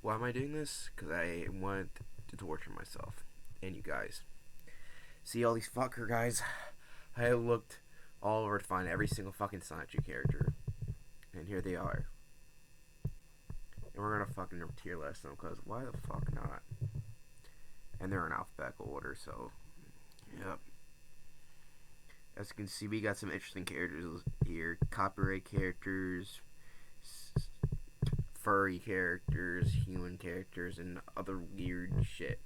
Why am I doing this? Because I want to torture myself and you guys. See all these fucker guys? I looked all over to find every single fucking Sonichu character, and here they are. And we're gonna fucking tier list them, because why the fuck not? And they're in alphabetical order, so yep. As you can see, we got some interesting characters here. Copyright characters, furry characters, human characters, and other weird shit.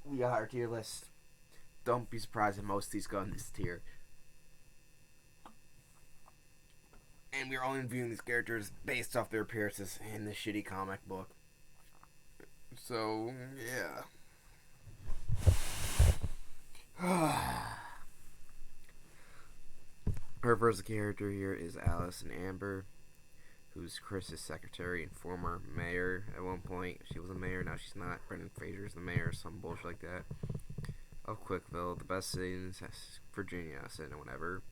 We got our tier list. Don't be surprised if most of these go in this tier. And we're only viewing these characters based off their appearances in the shitty comic book. So, yeah. Our first character here is Allison Amber, who's Chris's secretary and former mayor. At one point, she was a mayor, now she's not. Brendan Fraser's the mayor, or some bullshit like that. Of Quickville, the best city in Virginia, I said no whatever.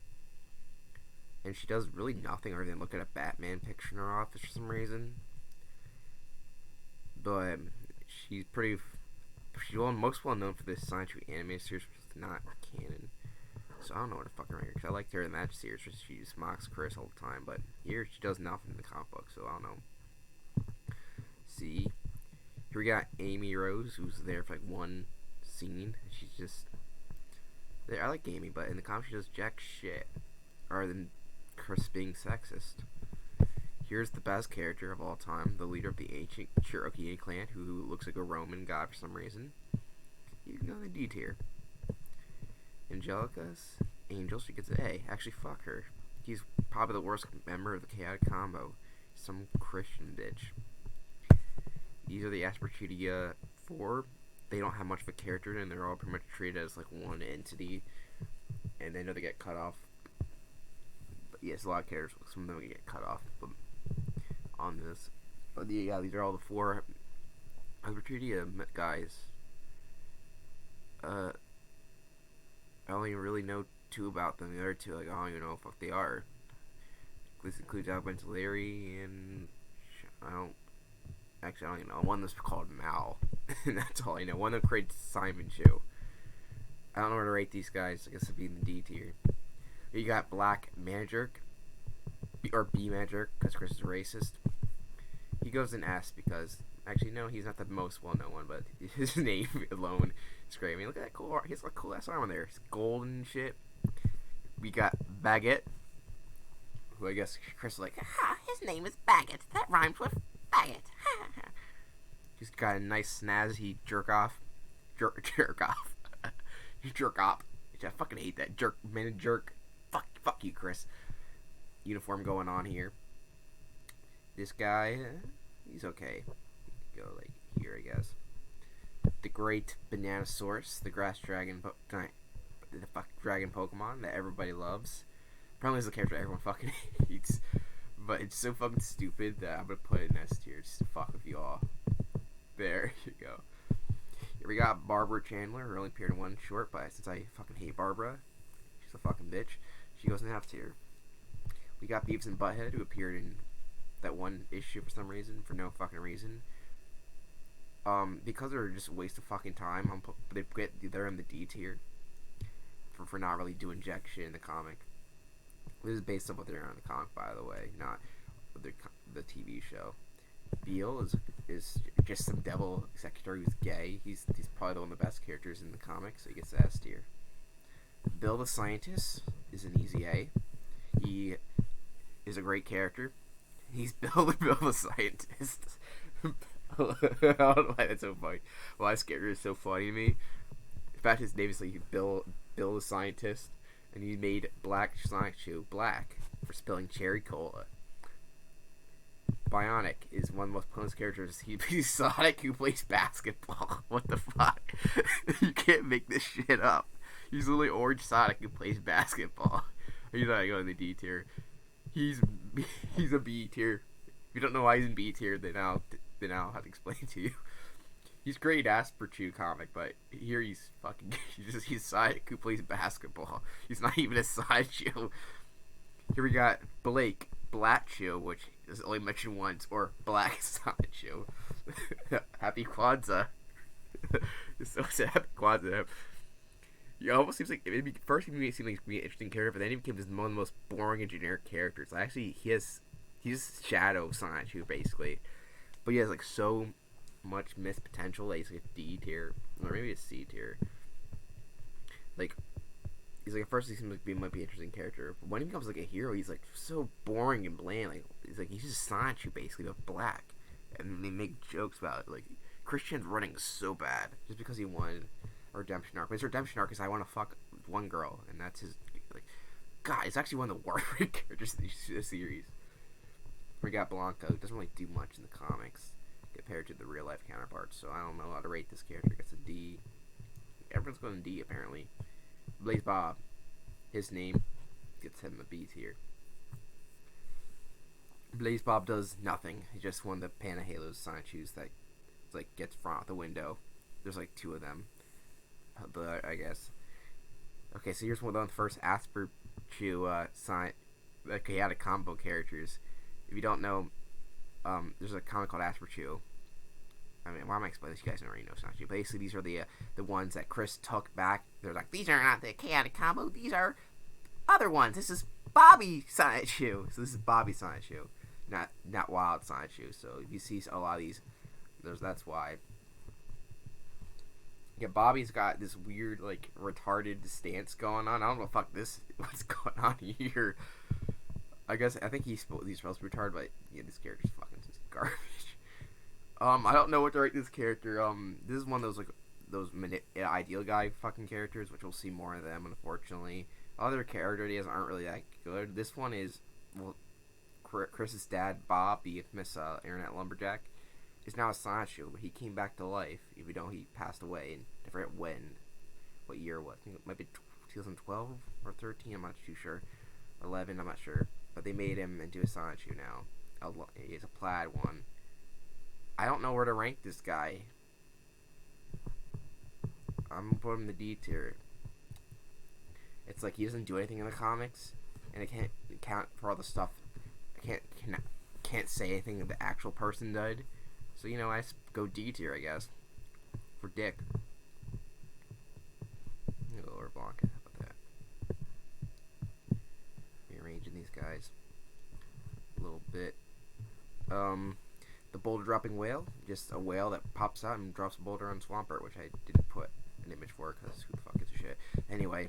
And she does really nothing other than look at a Batman picture in her office for some reason. But she's most well known for this Sonichu animated series, which is not canon. So I don't know what to fucking rank her, because I liked her in that series where she just mocks Chris all the time. But here she does nothing in the comic book, so I don't know. See, here we got Amy Rose, who's there for like one scene. She's just there. I like Amy, but in the comic she does jack shit, other than Chris being sexist. Here's the best character of all time, the leader of the ancient Cherokee clan, who looks like a Roman god for some reason. You can go in the D tier. Angelica's Angel, she gets an A. Actually, fuck her. He's probably the worst member of the Chaotic Combo. Some Christian bitch. These are the Asperchudia 4. They don't have much of a character, and they're all pretty much treated as like one entity. And they know they get cut off. But yes, a lot of characters, some of them get cut off on this. But yeah, these are all the 4 Asperchudia guys. I only really know 2 about them. The other 2, like, I don't even know what the fuck they are. This includes Alvin Larry and I don't even know. One that's called Mal. And that's all I know. One that creates Simon Chu. I don't know where to rate these guys. I guess it'd be in the D tier. You got Black Magic, or B Magic, because Chris is a racist. He goes in S because, actually, no, he's not the most well-known one, but his name alone is great. I mean, look at that cool art. He has like cool ass armor there. It's gold and shit. We got Baguette, who I guess Chris is like, his name is Baguette. That rhymes with Baguette. He's got a nice snazzy jerk off. Jerk off. You jerk off. I fucking hate that. Jerk. Fuck you, Chris. Uniform going on here. This guy, he's okay. Go like here, I guess. The great Bananasaurus, the grass dragon, the dragon Pokemon that everybody loves. Probably is the character everyone fucking hates, but it's so fucking stupid that I'm gonna put it in S tier just to fuck with you all. There you go. Here we got Barbara Chandler, who only appeared in one short, but since I fucking hate Barbara, she's a fucking bitch. She goes in F tier. We got Beavis and Butthead, who appeared in that one issue for some reason, for no fucking reason. Because they're just a waste of fucking time, they're in the D tier for not really doing jack shit in the comic. This is based on what they're on in the comic, by the way, not the TV show. Beale is just some devil secretary who's gay. He's probably one of the best characters in the comic, so he gets the S tier. Bill the Scientist is an easy A. He is a great character. He's Bill the Scientist. I don't know why that's so funny. Why this character is so funny to me. In fact, his name is like Bill the Scientist, and he made Black Sonichu black for spilling cherry cola. Bionic is one of the most potent characters. He's Sonic who plays basketball. What the fuck? You can't make this shit up. He's literally Orange Sonic who plays basketball. He's not going in the D tier. He's a B tier. If you don't know why he's in B tier, then I'll have to explain to you. He's great Asperchu comic, but here he's Sonic who plays basketball. He's not even a Sonichu. Here we got Blake Blatchu, which is only mentioned once, or Black Sonichu. Happy Kwanzaa. So sad, Happy Kwanzaa. He almost seems like maybe first he made it seem like an interesting character, but then he became just one of the most boring and generic characters. Actually, he's Shadow Sonichu basically, but he has like so much missed potential that he's like a D tier, or maybe a C tier. Like he's like at first he seems like he might be an interesting character, but when he becomes like a hero, he's like so boring and bland. Like he's just Sonichu basically, but black, and they make jokes about it. Like Christian's running so bad just because he won a redemption arc. But his redemption arc is I want to fuck one girl, and that's his. Like, God, it's actually one of the worst characters in the series. We got Blanco, doesn't really do much in the comics compared to the real life counterparts, so I don't know how to rate this character. Gets a D. Everyone's going to D apparently. Blaze Bob, his name gets him a B tier. Blaze Bob does nothing. He's just one of the Panahalo's Sonichus that like gets thrown out the window. There's like two of them, but I guess. Okay, so here's one of the first Asperchu chaotic combo characters. If you don't know, there's a comic called Asperchu. I mean, why am I explaining this? You guys already know Sonichu. Basically, these are the ones that Chris took back. They're like, these are not the chaotic combo. These are other ones. This is Bobby Sonichu. So this is Bobby Sonichu, not Wild Sonichu. So if you see a lot of these, that's why. Yeah, Bobby's got this weird, like, retarded stance going on. I don't know what's going on here. I think he's supposed to be retarded, but yeah, this character's fucking just garbage. I don't know what to rate this character. This is one of those ideal guy fucking characters, which we'll see more of them, unfortunately. Other character ideas aren't really that good. This one is, well, Chris's dad, Bob, the infamous internet lumberjack, is now a Sonichu, but he came back to life, even though he passed away, and I forget what year it was. I think it might be 2012 or 13, I'm not too sure. 11, I'm not sure. But they made him into a Sonichu now. He's a plaid one. I don't know where to rank this guy. I'm gonna put him in the D tier. It's like he doesn't do anything in the comics, and I can't account for all the stuff. I can't say anything that the actual person did. So I go D tier, I guess, for Dick. Lower Blanca. How about that? Rearranging these guys a little bit. The boulder dropping whale, just a whale that pops out and drops a boulder on Swampert, which I didn't put an image for because who the fuck gives a shit. Anyway,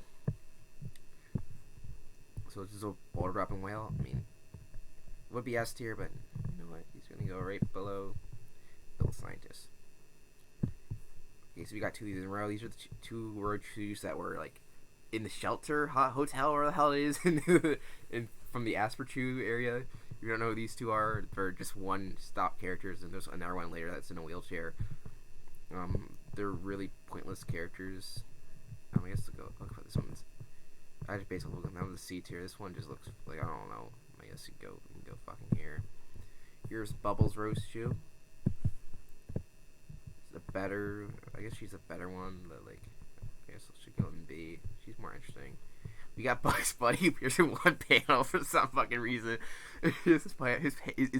so it's just a boulder dropping whale. I mean, it would be S tier, but you know what? He's gonna go right below Little Scientist. Okay, so we got two of these in a row. These are the two road shoes that were like in the shelter hotel, where the hell it is, from the Asperchu area. If you don't know who these two are, they're just one stop characters, and there's another one later that's in a wheelchair. They're really pointless characters. I guess to go look for this one's. I just basically look at them. That was the C tier. This one just looks like, I don't know. I guess you can go fucking here. Here's Bubbles Roast Shoe. I guess she's a better one, but like, I guess she go in B. She's more interesting. We got Bugs Bunny who appears in one panel for some fucking reason. It's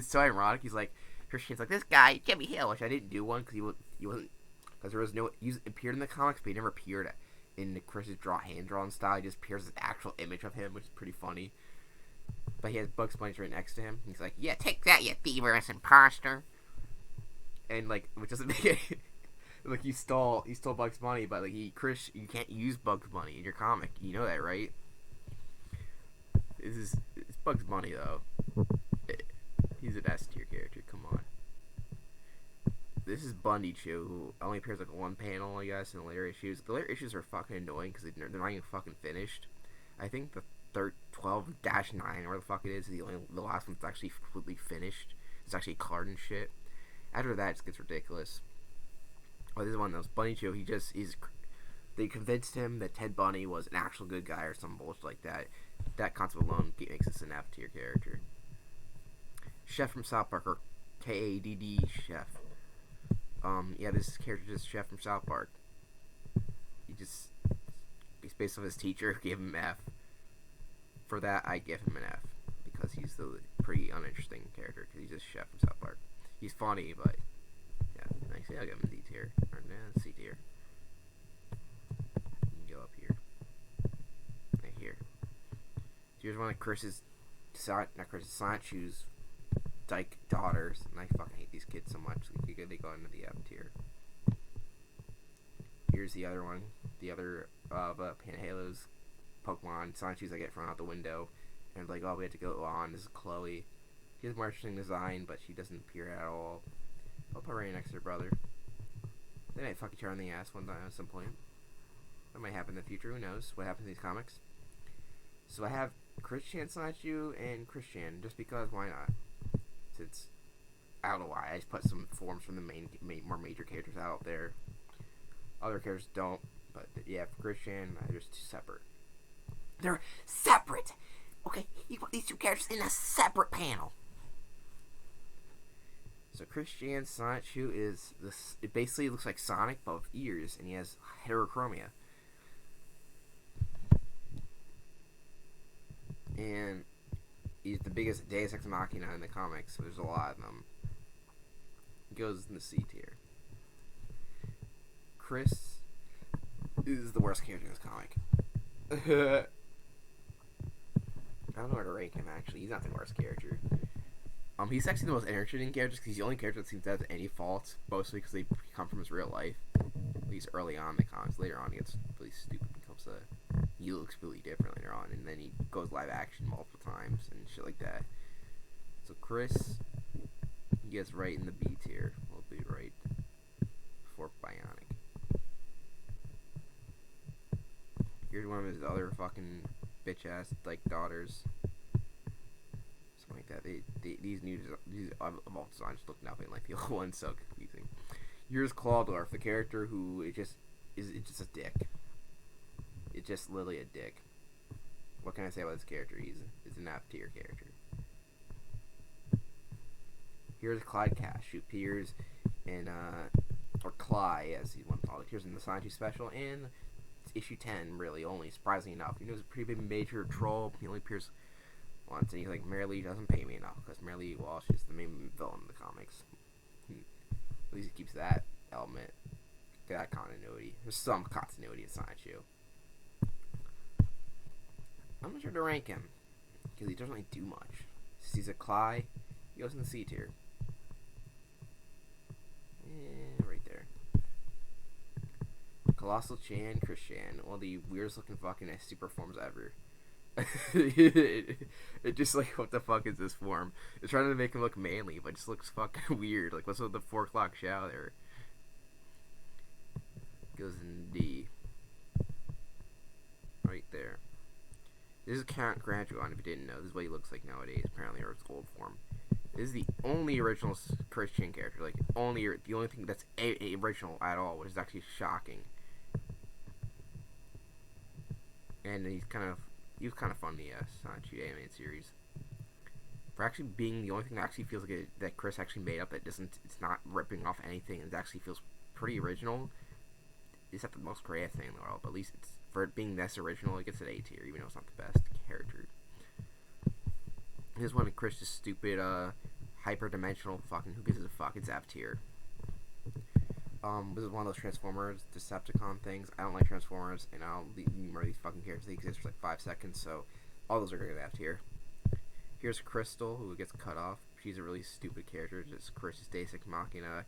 so ironic. He's like, Christian's like, this guy, Jimmy Hill, which I didn't do one because he wasn't, because there was no, he appeared in the comics, but he never appeared in Chris's hand-drawn style. He just appears as an actual image of him, which is pretty funny. But he has Bugs Bunny right next to him. He's like, yeah, take that, you thieverous imposter. And like, which doesn't make it. Like he stole Bugs Bunny, but like Chris, you can't use Bugs Bunny in your comic. You know that, right? It's Bugs Bunny though. He's an S tier character. Come on. This is Bundy Chew, who only appears like one panel, I guess, in the later issues. The later issues are fucking annoying because they're not even fucking finished. I think the 12-9, where the fuck it is the last one that's actually completely finished. It's actually colored and shit. After that, it just gets ridiculous. Oh, this is one of those. Bunny Joe, they convinced him that Ted Bundy was an actual good guy or some bullshit like that. That concept alone makes this an F tier character. Chef from South Park, or Kadd Chef. Yeah, this character is Chef from South Park. He's based on his teacher, gave him an F. For that, I give him an F. Because he's pretty uninteresting character because he's just Chef from South Park. He's funny, but yeah, actually I'll give him D tier or C tier. You can go up here, right here. Here's one of Sonichu's dyke daughters, and I fucking hate these kids so much. They go into the F tier. Here's the other one, the other of Panhalo's Pokemon. Sonichu's I get thrown out the window, and like, oh, we have to go on. This is Chloe. She has more interesting design, but she doesn't appear at all. I'll put her right next to her brother. They might fuck each other in the ass one time at some point. That might happen in the future. Who knows what happens in these comics? So I have Christian Sonichu and Christian, just because why not? Since I don't know why. I just put some forms from the more major characters out there. Other characters don't, but yeah, for Christian, they're just separate. They're separate! Okay, you put these two characters in a separate panel. So Christian Sonichu is this. It basically looks like Sonic, but with ears, and he has heterochromia. And he's the biggest Deus Ex Machina in the comics, so there's a lot of them. He goes in the C tier. Chris is the worst character in this comic. I don't know where to rank him, actually. He's not the worst character. He's actually the most interesting character because he's the only character that seems to have any faults, mostly because they come from his real life. At least early on in the comics. Later on, he gets really stupid. He looks really different later on, and then he goes live action multiple times and shit like that. So Chris, he gets right in the B tier. We'll be right before Bionic. Here's one of his other fucking bitch ass like daughters. Something like that. These evolved designs look nothing like the old ones, so confusing. Here's Clawdorf, the character who is just a dick. It's just literally a dick. What can I say about this character? He's an F tier character. Here's Clyde Cash, who appears in or Cly as he wants to call it. Here's in the Sonichu special and issue 10, really, only, surprisingly enough. He was a pretty big major troll. He only appears once, and he's like, Marilee doesn't pay me enough, because Marilee Walsh is the main villain in the comics. At least he keeps that element, that continuity. There's some continuity in Sonichu. I'm not sure to rank him, because he doesn't really do much. Since he's a Cly, he goes in the C tier. Right there. Colossal Chan, Christian, one of the weirdest looking fucking super forms ever. It just like, what the fuck is this form? It's trying to make him look manly, but it just looks fucking weird. Like, what's with the 4 o'clock shower there? Goes in D. Right there. This is Count Graduon, if you didn't know. This is what he looks like nowadays, apparently, or his old form. This is the only original Christian character. Like, the only thing that's original at all, which is actually shocking. And he was kind of fun in the Sonichu animated series. For actually being the only thing that actually feels like that Chris actually made up, it's not ripping off anything, it actually feels pretty original. It's not the most creative thing in the world, but at least for it being this original, it gets an A tier, even though it's not the best character. Here's one of Chris' stupid, hyper-dimensional fucking, who gives a fuck, it's F tier. This is one of those Transformers, Decepticon things. I don't like Transformers, and I'll remember these fucking characters. They exist for like 5 seconds, so all those are going to get F tier. Here's Crystal, who gets cut off. She's a really stupid character. Just Chris's Deus Ex Machina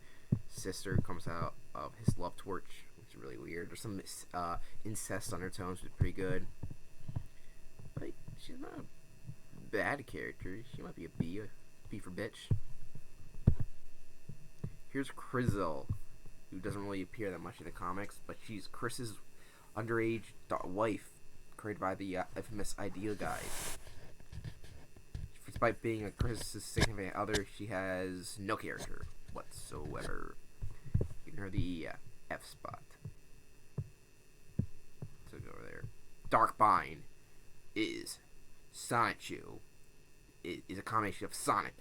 sister who comes out of his love torch, which is really weird. There's some incest undertones, which is pretty good. But she's not a bad character. She might be a B for bitch. Here's Crizzle, who doesn't really appear that much in the comics, but she's Chris's underage wife, created by the infamous Idea guy. Despite being a Chris's significant other, she has no character whatsoever. Giving her the F spot. So go over there. Darkbind is Sonichu. It is a combination of Sonic,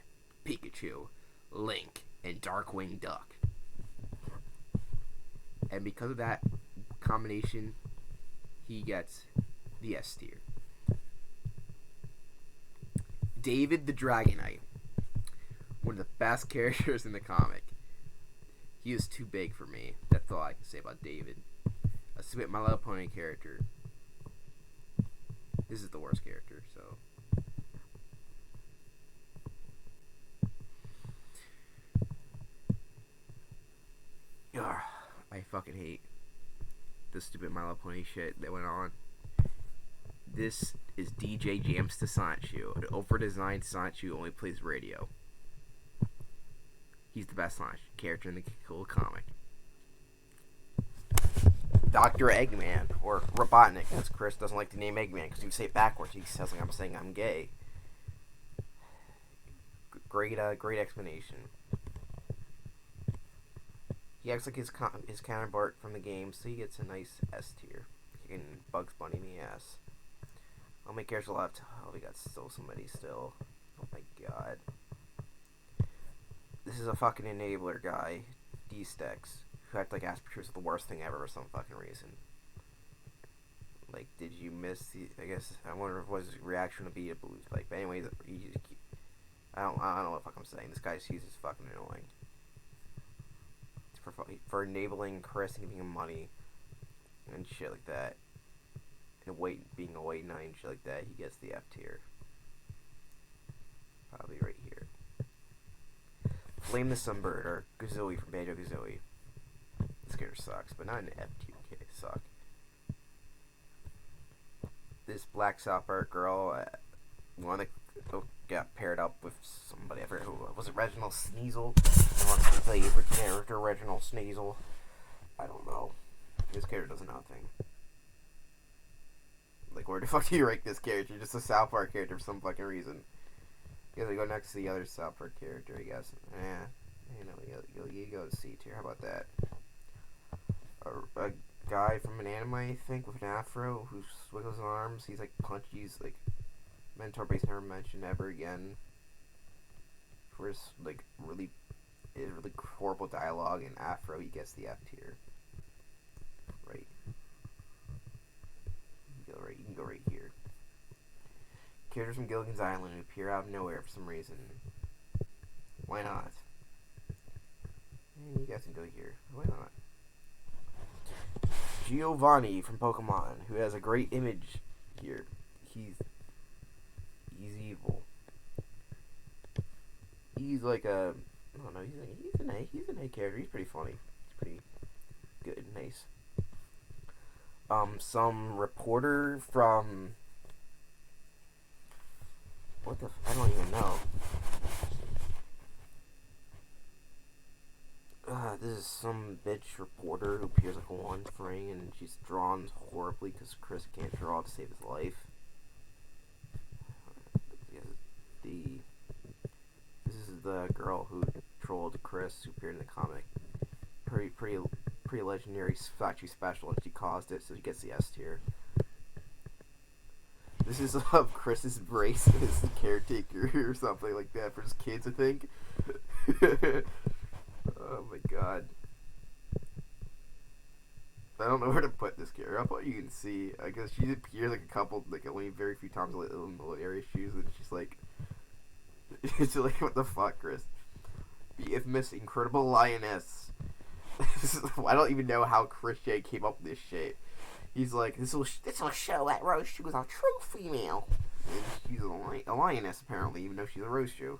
Pikachu, Link, and Darkwing Duck. And because of that combination, he gets the S tier. David the Dragon Knight. One of the best characters in the comic. He is too big for me. That's all I can say about David. A Sweet My Little Pony character. This is the worst character, so. Ugh, I fucking hate the stupid My Little Pony shit that went on. This is DJ Jams to Sonichu. An over-designed Sonichu only plays radio. He's the best Sonichu character in the cool comic. Dr. Eggman, or Robotnik, because Chris doesn't like the name Eggman, because you say it backwards. He says like I'm saying I'm gay. Great explanation. He acts like his counterpart from the game, so he gets a nice S tier. Kicking Bugs Bunny in the ass. How many characters left? Oh, we got somebody still. Oh my god. This is a fucking enabler guy, D-Stex, who acted like Asperger's was the worst thing ever for some fucking reason. Like, did you miss the? I guess I wonder what his reaction would be to Blues. Like, but anyways, I don't know what the fuck I'm saying. This guy's he's just fucking annoying. For enabling Chris and giving him money and shit like that, and being a white knight and shit like that, he gets the F tier. Probably right here. Flame the Sunbird, or Kazooie from Banjo-Kazooie. This character sucks, but not an F tier suck. This Black South Park girl, one that got paired up with somebody. I forget who was it. Reginald Sneasel. Wants to play favorite character, Reginald Sneasel. I don't know. This character does nothing. Like, where the fuck do you rank this character? Just a South Park character for some fucking reason. You gotta go next to the other South Park character, I guess. You go to C tier. How about that? A guy from an anime, I think, with an afro who swiggles his arms. He's like punchy's like mentor base never mentioned ever again. For his like really horrible dialogue and afro, he gets the F tier. Right. You can go right here. Characters from Gilligan's Island who appear out of nowhere for some reason. Why not? And you guys can go here. Why not? Giovanni from Pokemon, who has a great image here. He's evil. He's like a, I don't know. He's an A character. He's pretty funny. He's pretty good, nice. Some reporter from I don't even know. This is some bitch reporter who appears like one frame, and she's drawn horribly because Chris can't draw to save his life. This is the girl who trolled Chris, who appeared in the comic. Pretty legendary, actually special, and she caused it, so she gets the S tier. This is of Chris's brace as the caretaker or something like that for his kids, I think. Oh my god. I don't know where to put this character. I'll put you can see. I guess she appears like a couple, like only very few times in the little area shoes, and she's like, it's like, what the fuck, Chris? The infamous Incredible Lioness. I don't even know how Chris J came up with this shit. He's like, this will show that Roshu is a true female. And she's a lioness, apparently, even though she's a Roshu.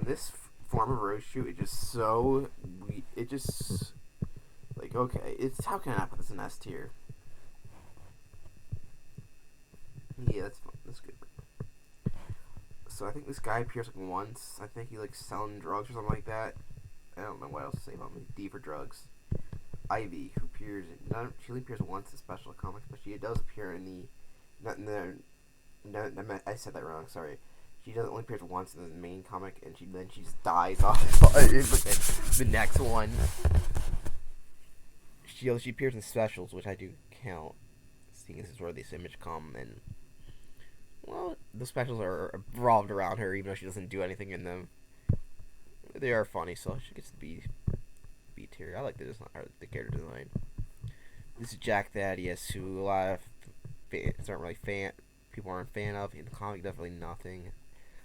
This form of Roshu, like, okay, how can I put this in S tier? Yeah, that's good. So I think this guy appears like once. I think he like selling drugs or something like that. I don't know what else to say about him. D for drugs. Ivy, who appears, she only appears once in special comics, but she does appear in I said that wrong, sorry. She doesn't only appear once in the main comic, and then she just dies off the next one. She appears in specials, which I do count, seeing this is where this image come, and, well, the specials are revolved around her, even though she doesn't do anything in them. They are funny, so she gets the B tier. I like the character design. This is Jack Thaddeus, who a lot of fans aren't really people aren't a fan of. In the comic, definitely nothing.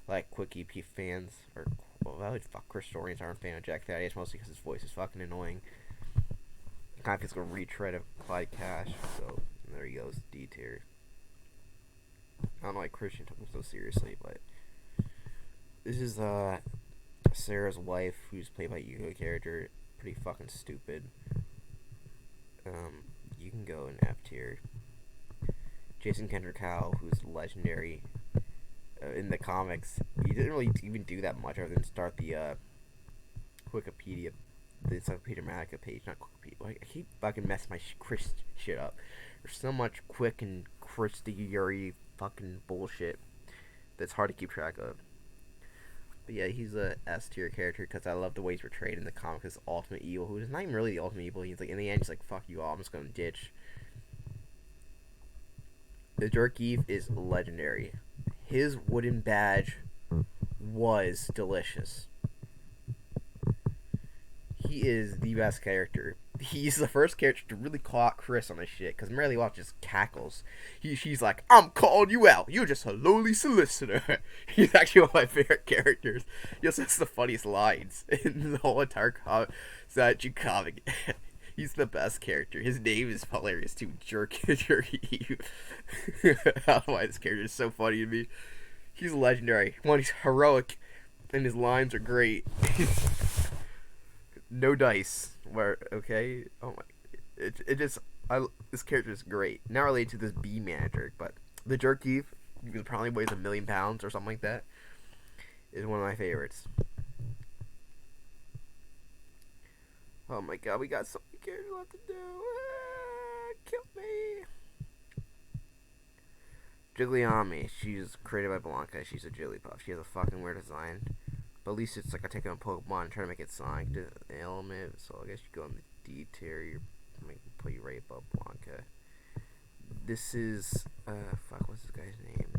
Like Quickie P fans, or well, fuck Chris Historians aren't a fan of Jack Thaddeus, mostly because his voice is fucking annoying. Kind of feels like a retread of Clyde Cash, so there he goes, D tier. I don't know why Christian took him so seriously, but this is Sarah's wife, who's played by a Yugo character. Pretty fucking stupid. You can go in F tier. Jason Kendrick Howe, who's legendary in the comics. He didn't really even do that much other than start the Wikipedia, the Encyclopedia Dramatica page, not Wikipedia. I keep fucking messing my Chris shit up. There's so much quick and Christy fucking bullshit that's hard to keep track of. But yeah, he's a S tier character because I love the way he's portrayed in the comics as ultimate evil, who is not even really the ultimate evil. He's like, in the end, he's like, fuck you all, I'm just gonna ditch. The Jerk Eve is legendary. His wooden badge was delicious. He is the best character. He's the first character to really call out Chris on this shit, because Mary Watch just cackles. She's like, I'm calling you out. You're just a lowly solicitor. He's actually one of my favorite characters. He also has the funniest lines in the whole entire Sonichu comic. He's the best character. His name is hilarious too. Jerky. I don't know why this character is so funny to me. He's legendary. One, he's heroic, and his lines are great. No dice. Where okay? Oh my! This character is great. Not related to this B manager, but the Jerk Eve, who probably weighs 1 million pounds or something like that, is one of my favorites. Oh my god, we got so many characters left to do. Kill me. Jigglyami, she's created by Blanca. She's a Jigglypuff. She has a fucking weird design. But at least it's like I take a Pokemon and try to make it Sonic element. So I guess you go in the D tier. You put you right above Blanca. This is what's this guy's name?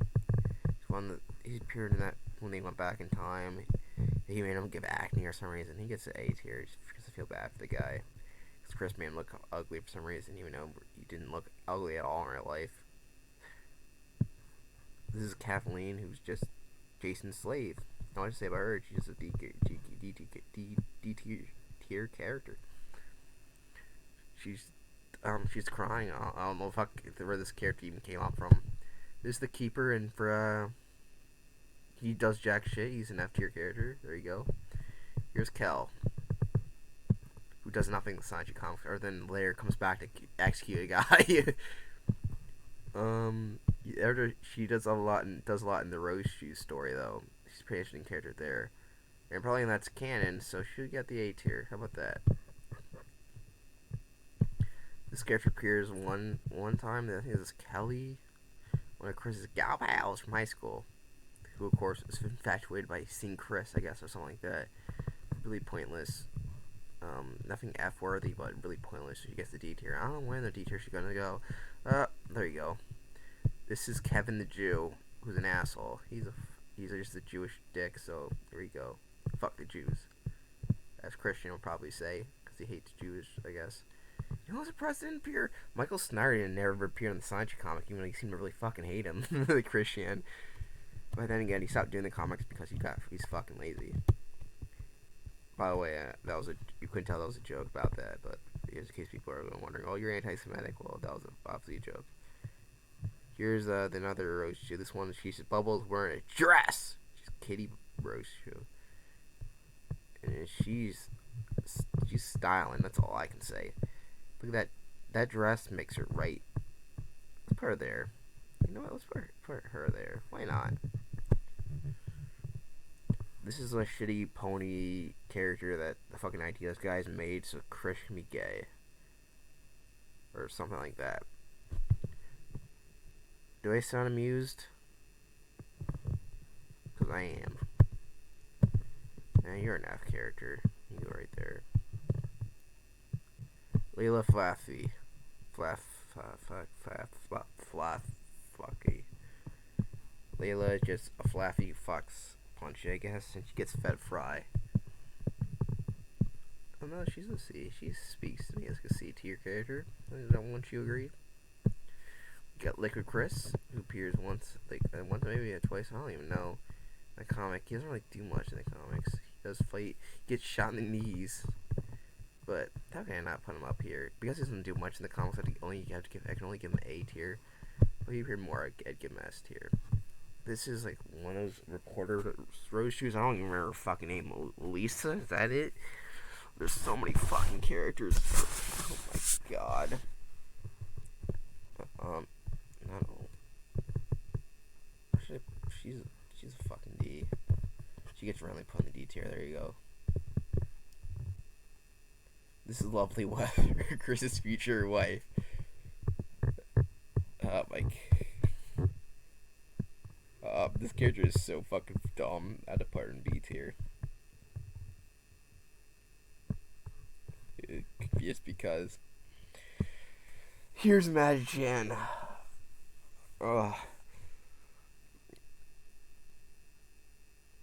He's one that he appeared in that when they went back in time. He made him give acne or some reason. He gets an A tier just because I feel bad for the guy. Because Chris made him look ugly for some reason, even though he didn't look ugly at all in real life. This is Kathleen, who's just Jason's slave. All I have to say about her, she's just a D tier character. She's crying. I don't know where this character even came up from. This is the Keeper, and for he does jack shit. He's an F tier character. There you go. Here's Kel, who does nothing in the Sonichu comics, other than later comes back to execute a guy. She does a lot in the Rose Shoes story though. She's a pretty interesting character there, and probably that's canon, so she'll get the A tier. How about that? This character appears one time. I think this is Kelly, one of Chris's gal pals from high school, who of course is infatuated by seeing Chris, I guess, or something like that. Really pointless. Nothing F worthy, but really pointless. So she gets the D tier. I don't know when the D tier she's gonna go. There you go. This is Kevin the Jew, who's an asshole. He's just a Jewish dick. So here you go. Fuck the Jews, as Christian will probably say, because he hates Jews, I guess. You know who's a president appear? Michael Snyder never appeared in the Sonichu comic, even though he seemed to really fucking hate him, the Christian. But then again, he stopped doing the comics because he's fucking lazy. By the way, you couldn't tell that was a joke about that, but in case people are wondering, oh, you're anti-Semitic. Well, that was obviously a joke. Here's another Rose Shoe. This one, she's Bubbles wearing a dress. She's Kitty Rose Shoe, and she's styling. That's all I can say. Look at that. That dress makes her right. Let's put her there. You know what? Let's put her there. Why not? This is a shitty pony character that the fucking ideas guys made so Chris can be gay. Or something like that. Do I sound amused? Because I am. Now you're an F character. You go right there. Layla Fluffy. Fluffy. Layla just a fluffy fucks punch, I guess, and she gets fed fry. Oh no, she's a C. She speaks to me as a C tier character. Don't you agree? got Liquid Chris, who appears once maybe twice. I don't even know. In the comic, he doesn't really do much in the comics. He does fight, gets shot in the knees, but how can I not put him up here? Because he doesn't do much in the comics, I can only give him A tier. But he appeared more, I'd give him S tier. This is like one of those reporter Rose shoes. I don't even remember her fucking name. Lisa, is that it? There's so many fucking characters. Oh my god. No. She's a fucking D. She gets randomly put in the D tier. There you go. This is lovely wife. Chris's future wife. This character is so fucking dumb. I had to put her in B tier. Just because. Here's Magic Chan. Ugh.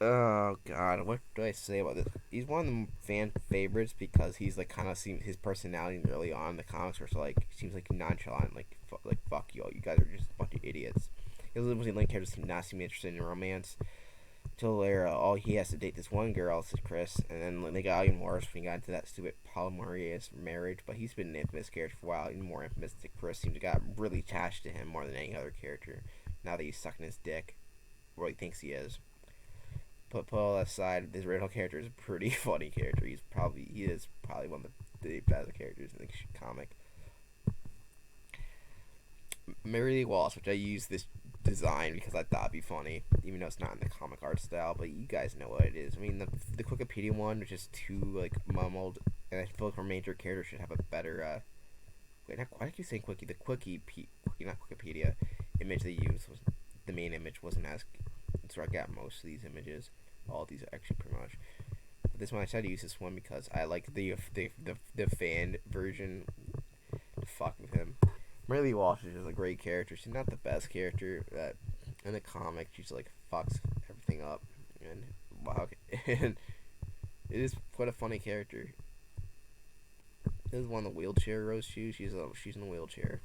Oh god, what do I say about this? He's one of the fan favorites because he's like kind of seen his personality early on in the comics, where it's like seems like nonchalant, like fuck you all, you guys are just a bunch of idiots. He was literally like characters not seem interested in romance. Till later, all he has to date this one girl, this is Chris, and then they got even worse when he got into that stupid polyamorous marriage. But he's been an infamous character for a while, even more infamous that Chris seems to got really attached to him more than any other character. Now that he's sucking his dick, or he thinks he is. But put all that aside, his original character is a pretty funny character. He is probably one of the best characters in the comic. Mary Wallace, which I use this design because I thought it'd be funny, even though it's not in the comic art style, but you guys know what it is. I mean, the Wikipedia one, which is too like mumbled, and I feel like our major character should have a better why did you say Quickie? The not Wikipedia image they used was the main image wasn't as. So I got most of these images, all of these actually pretty much. But this one I decided to use this one because I like the fan version. To fuck with him. Riley Walsh is just a great character. She's not the best character in the comic. She's like fucks everything up, and wow, and it is quite a funny character. This is one of the wheelchair Rose shoes. She's in a wheelchair.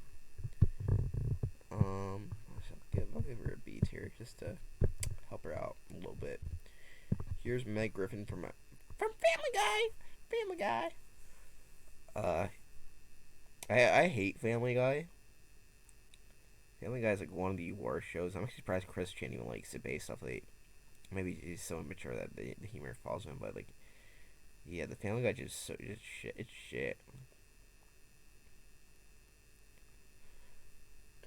I'll give her a B tier just to help her out a little bit. Here's Meg Griffin from Family Guy. I hate Family Guy. Family Guy is like one of the worst shows. I'm actually surprised Chris Chan even likes it based off like maybe he's so immature that the humor falls him, but like yeah, the Family Guy just shit. It's shit.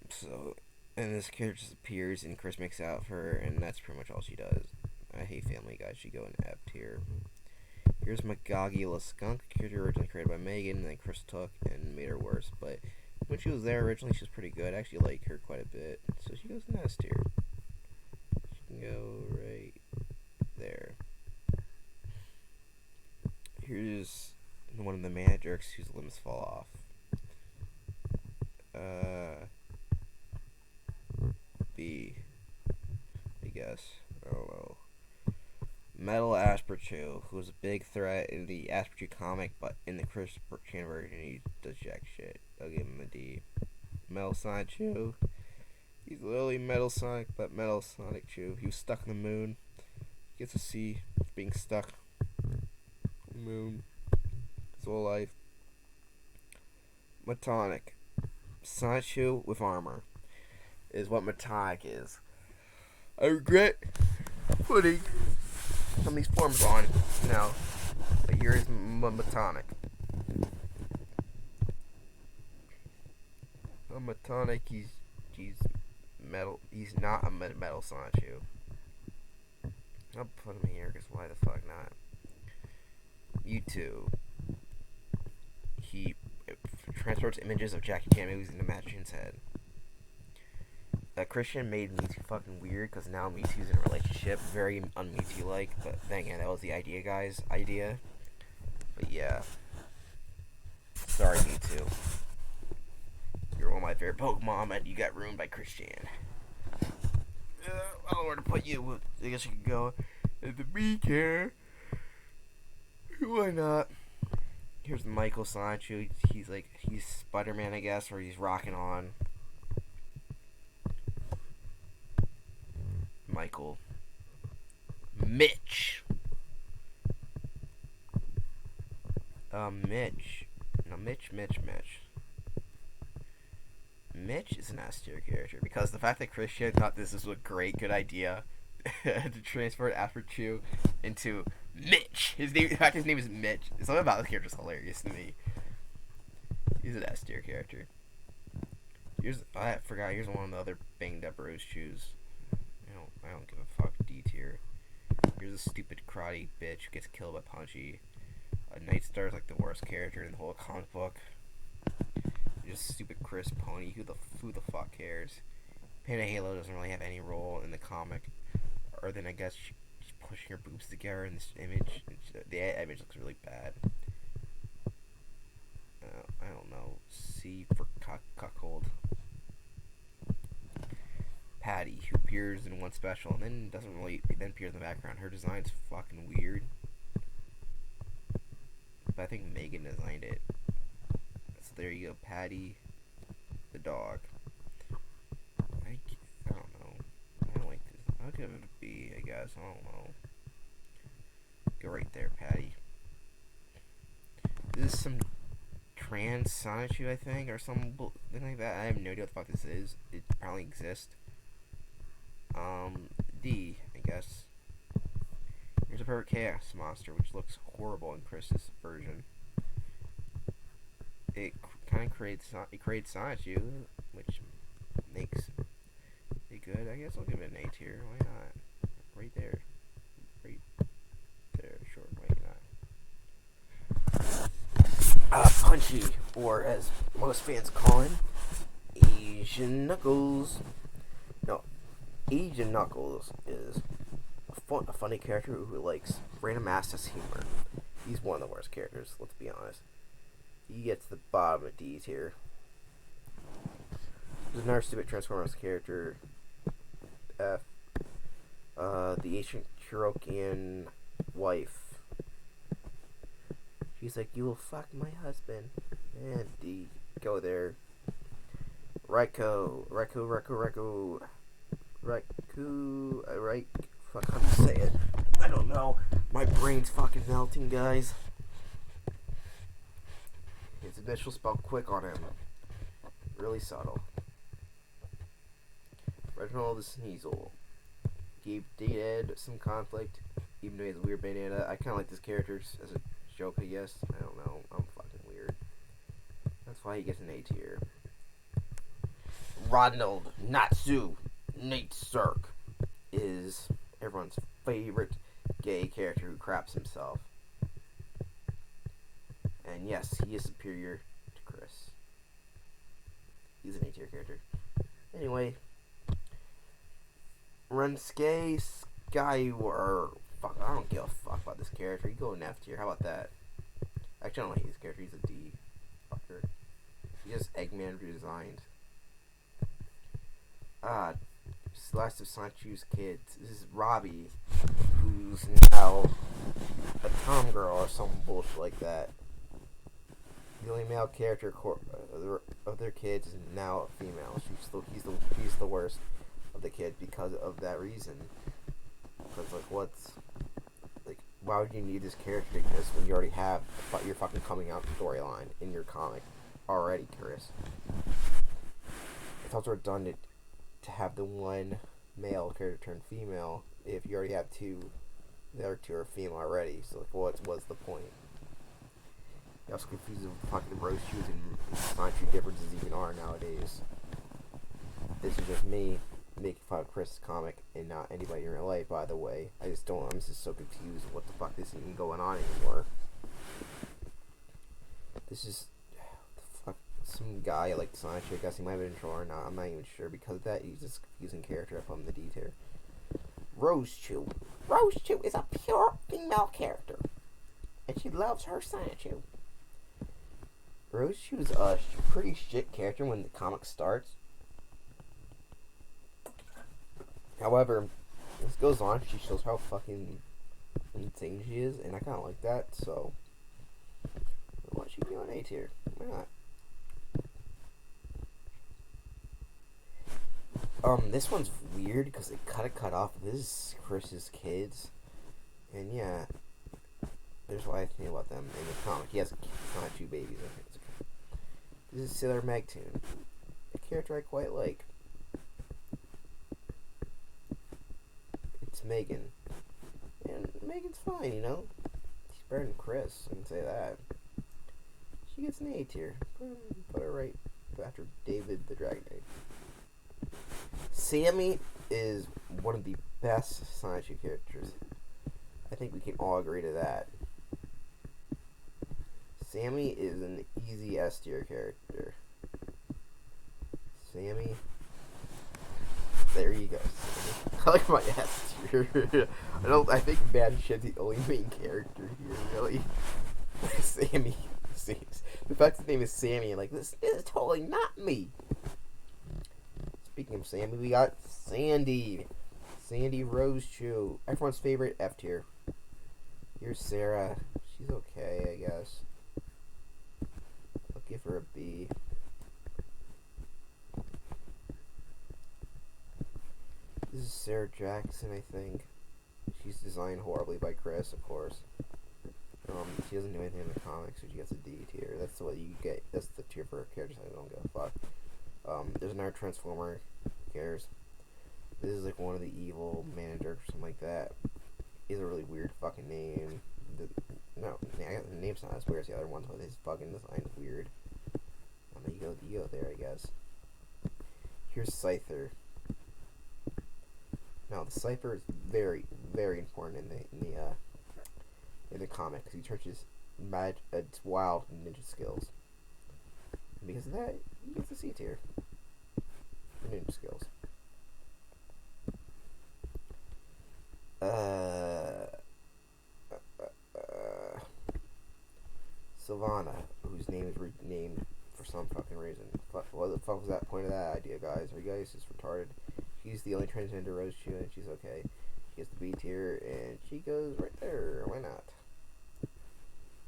So, and this character just appears and Chris makes out for her, and that's pretty much all she does. I hate Family Guy. She go in F tier. Here's Magagi La Skunk, character originally created by Megan, and then Chris took and made her worse. But when she was there originally, she was pretty good. I actually like her quite a bit, so she goes in S tier. She can go right there. Here's one of the managers whose limbs fall off. B, I guess. I don't know. Metal Asperchu, who was a big threat in the Asperchu comic, but in the Chris Chan version, he does jack shit. I'll give him a D. Metal Sonichu, he's literally Metal Sonic, but Metal Sonic Chew. He was stuck in the moon. He gets a C for being stuck in the moon his whole life. Metonic, Sonichu with armor, is what Metonic is. I regret putting some of these forms on now, but here's Metonic. Metonic, he's metal. He's not a metal Sonichu. I'll put him here because why the fuck not? YouTube. He transports images of Jackie Chan movies into Magician's head. Christian made Mewtwo fucking weird because now Mewtwo's in a relationship, very un-Mewtwo like. But then again, that was the guy's idea. But yeah, sorry Mewtwo. You're one of my favorite Pokemon, and you got ruined by Christian. I don't know where to put you. I guess you could go at the B tier. Why not? Here's Michael Sonichu. He's Spider-Man, I guess, or he's rocking on. Michael. Mitch. Mitch. No, Mitch. Mitch is an S tier character because the fact that Christian thought this was a great, good idea to transfer Aperture into Mitch. The fact his name is Mitch. Something about this character is hilarious to me. He's an S tier character. I forgot. Here's one of the other banged up Rose shoes. I don't give a fuck. D tier. Here's a stupid karate bitch who gets killed by Punchy. Nightstar is like the worst character in the whole comic book. Just stupid Chris Pony. Who the fuck cares? Panda Halo doesn't really have any role in the comic, or then I guess she's pushing her boobs together in this image. The image looks really bad. I don't know. C for cuckold. Patty, who appears in one special and then then appears in the background. Her design's fucking weird. But I think Megan designed it. So there you go, Patty, the dog. I don't know. I don't like this. I'll give it a B, I guess. I don't know. Go right there, Patty. This is some trans Sonichu, I think, or something like that. I have no idea what the fuck this is. It probably exists. D, I guess. Here's a perfect chaos monster, which looks horrible in Chris's version. It kind of creates Sonichu, which makes it good. I guess I'll give it an A tier. Why not? Right there. Sure, why not? Punchy, or as most fans call him, Asian Knuckles. No, Asian Knuckles is a funny character who likes random ass humor. He's one of the worst characters, let's be honest. He gets the bottom of D tier. There's another stupid Transformers character, F. The ancient Cherokee wife. She's like, you will fuck my husband. And D, go there. Raiko. Fuck, how do you say it? I don't know. My brain's fucking melting, guys. His initials spelled quick on him. Really subtle. Reginald the Sneasel. Gave Ed some conflict, even though he has a weird bandana. I kind of like this character as a joke, I guess. I don't know. I'm fucking weird. That's why he gets an A tier. Ronald Natsu Nate Cirque is everyone's favorite gay character who craps himself. And yes, he is superior to Chris. He's an A tier character. Anyway, Rensuke Skyward. Fuck, I don't give a fuck about this character. You go in F tier. How about that? Actually, I don't like this character. He's a D. Fucker. He's just Eggman redesigned. Last of Sonichu's kids. This is Robbie, who's now a Tom girl or some bullshit like that. The only male character of their kids is now a female. She's the worst of the kids because of that reason. Because why would you need this character to exist when you already have your fucking coming out storyline in your comic already, Chris? It's also redundant to have the one male character turn female if you already have the other two are female already. So what's the point? You also confuse the fucking Rose shoes and Sonichu differences even are nowadays. This is just me making fun of Chris' comic and not anybody in real life, by the way. I'm just so confused what the fuck is even going on anymore. This is some guy like Sonichu. I guess he might have been a troll or not. I'm not even sure. Because of that, he's just a confusing character. I put him in the D tier. Rosechu. Rosechu is a pure female character, and she loves her Sonichu. Rosechu is a pretty shit character when the comic starts. However, as it goes on, she shows how fucking insane she is, and I kind of like that. So, why should she be on A tier? Why not? This one's weird because they cut off. This is Chris's kids, and yeah, there's why I think about them in the comic. He has not two babies. This is Sailor Magtoon, a character I quite like. It's Megan, and Megan's fine, you know. She's better than Chris. I can say that. She gets an A tier. Put her right after David the Dragon Knight. Sammy is one of the best Sonichu characters. I think we can all agree to that. Sammy is an easy S tier character. Sammy. There you go, Sammy. I like my S tier. I think Bad Shit's the only main character here, really. Sammy. The fact his name is Sammy, like, this is totally not me. Speaking of Sammy, we got Sandy. Sandy Rose Chew. Everyone's favorite F tier. Here's Sarah. She's okay, I guess. I'll give her a B. This is Sarah Jackson, I think. She's designed horribly by Chris, of course. She doesn't do anything in the comics, so she gets a D tier. That's what you get. That's the tier for characters I don't give a fuck. There's another Transformer. Who cares? This is like one of the evil managers or something like that. He has a really weird fucking name. The name's not as weird as the other ones, but his fucking design is weird. You go there, I guess. Here's Scyther. Now, the Cypher is very, very important in the comic because he turns his wild ninja skills. And because of that, he gets a C tier for ninja skills. Sylvana, whose name is renamed for some fucking reason. What the fuck was that point of that idea, guys? Are you guys just retarded? She's the only transgender Rose Chew, and she's okay. She gets the B tier, and she goes right there. Why not?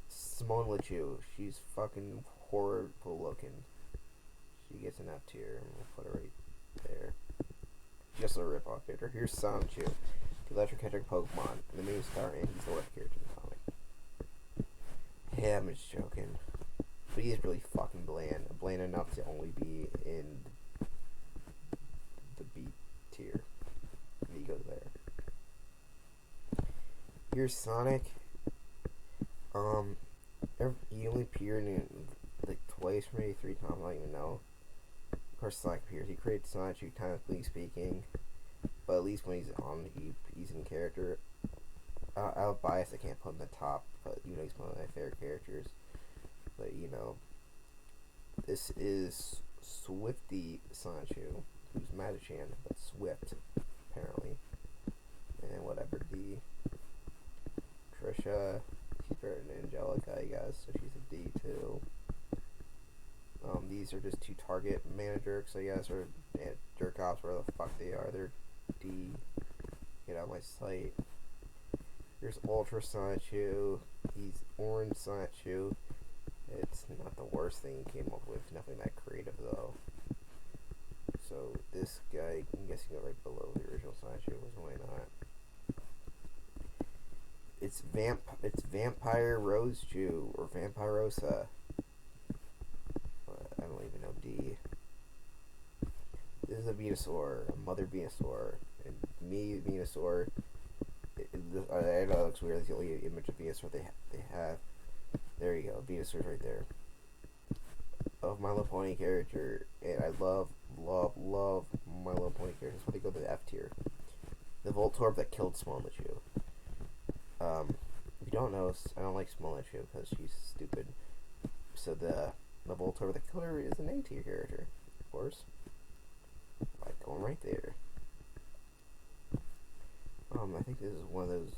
Simone LeChew. She's fucking horrible looking. She gets an F tier, and we'll put her right there. Just a ripoff character. Here's Sonichu, the electric character Pokemon, the main star, and he's the worst character in the comic. Yeah, I'm just joking. But he is really fucking bland. Bland enough to only be in the B tier. And he goes there. Here's Sonic. He only appeared in like twice, maybe 3 times. I don't even know. Of course, Sonic appears. He creates Sonichu, technically speaking, but at least when he's on, he's in character. Out of bias, I can't put him in the top, but you know he's one of my favorite characters. But you know, this is Swifty Sonichu, who's Madachan, but Swift, apparently. And whatever, D. Trisha, she's better than Angelica, I guess, so she's a D too. These are just 2 target managers, I guess, or jerk offs, where the fuck they are. They're D. Get out of my sight. Here's Ultra Sonichu. He's Orange Sonichu. It's not the worst thing he came up with. Nothing that creative, though. So this guy, I'm guessing right below the original Sonichu. Why not? It's Vampire Rose Jew or Vampirosa. I don't even know D. This is a Venusaur, a mother Venusaur, and me Venusaur. I know it looks weird. It's the only image of Venusaur they have. There you go, Venusaur's right there. Of My Little Pony character, and I love My Little Pony characters. That's why they go to the F tier. The Voltorb that killed Smolechu. If you don't know, I don't like Smolechu because she's stupid. So the Voltorb that killed her is an A tier character, of course. Like going right there. I think this is one of those.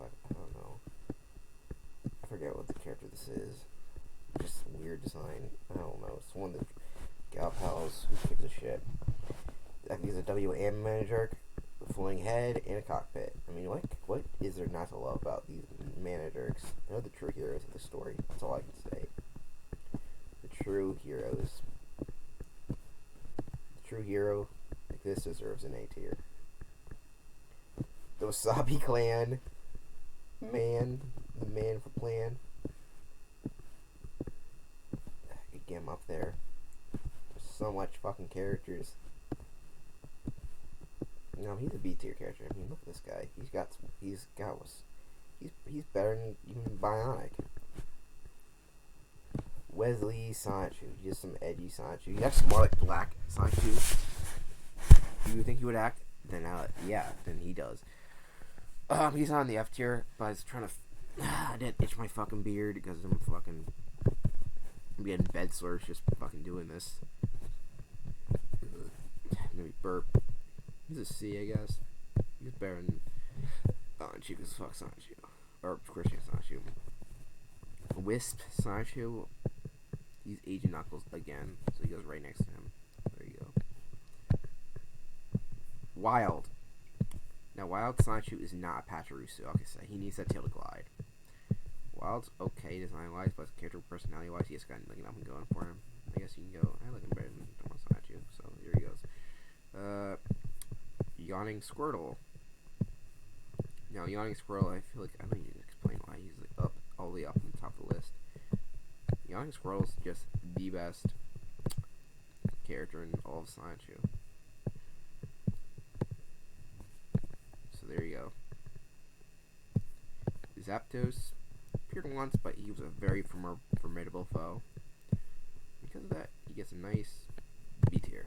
I don't know. I forget what the character this is. Just weird design. I don't know. It's one of the Gal Pals. Who gives a shit? I think it's a WM manager, a floating head, and a cockpit. I mean, what is there not to love about these managers? They're the true heroes of the story. That's all I can say. The true heroes. The true hero, the This deserves an A tier. The Wasabi Clan. Man. The man for plan. Get him up there. There's so much fucking characters. No, he's a B tier character. I mean, look at this guy. He's better than even Bionic. Wesley Sonichu. He's just some edgy Sonichu. He's actually more like Black Sonichu. You would think he would act? Then then he does. He's on the F tier, but I was trying to. I didn't itch my fucking beard because I'm getting bed sores just fucking doing this. Maybe burp. He's a C, I guess. He's better than Sonichu because fuck Sonichu. Or Christian Sonichu. Wisp Sonichu. He's Agent Knuckles again, so he goes right next to him. There you go. Wild. Now, Wild Sonichu is not Pachirisu. Okay, so he needs that tail to glide. Wild's okay design-wise, but character personality-wise, he has got nothing going for him. I guess you can go, I like him better than Sonichu, so here he goes. Yawning Squirtle. Now, Yawning Squirtle, I feel like I don't need to explain why he's like all the way up on the top of the list. Yawning Squirtle is just the best character in all of Sonichu. So there you go. Zapdos appeared once, but he was a very formidable foe. Because of that, he gets a nice B tier.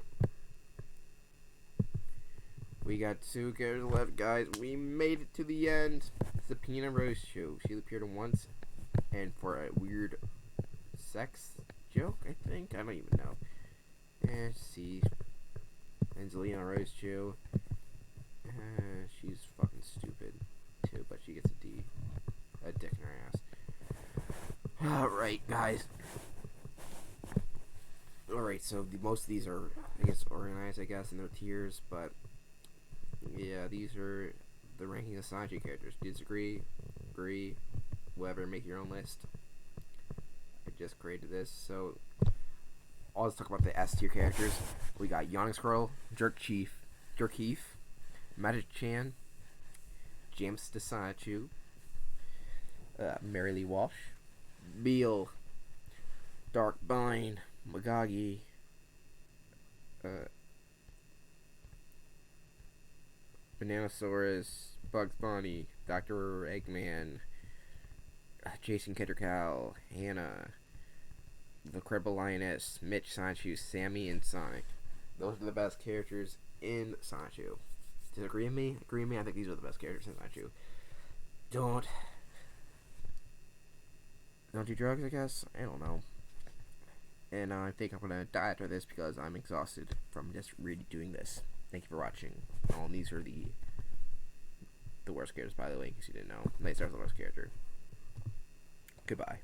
We got 2 characters left, guys. We made it to the end. It's the Peanut Rose Show. She appeared once, and for a weird sex joke, I think. I don't even know. And see, Angelina Rose Chew. She's fucking stupid too, but she gets a D. A dick in her ass. Alright, guys. Alright, so most of these are, I guess, organized, in their tiers, but yeah, these are the ranking of Sonichu characters. Disagree, agree, whatever, make your own list. I just created this, so I'll just talk about the S tier characters. We got Yawning Squirrel, Jerkeef, Magic Chan, James Sonichu, Mary Lee Walsh, Beal, Dark Bine, Magagi, Bananasaurus, Bugs Bunny, Dr. Eggman, Jason Kittercow, Hannah, the Cribble Lioness, Mitch Sonichu, Sammy, and Sonic. Those are the best characters in Sonichu. Disagree with me? Agree with me? I think these are the best characters in Sonichu. Don't do drugs, I guess? I don't know. And I think I'm gonna die after this because I'm exhausted from just really doing this. Thank you for watching. Oh, and these are the worst characters, by the way, in case you didn't know. Nightstar's the worst character. Goodbye.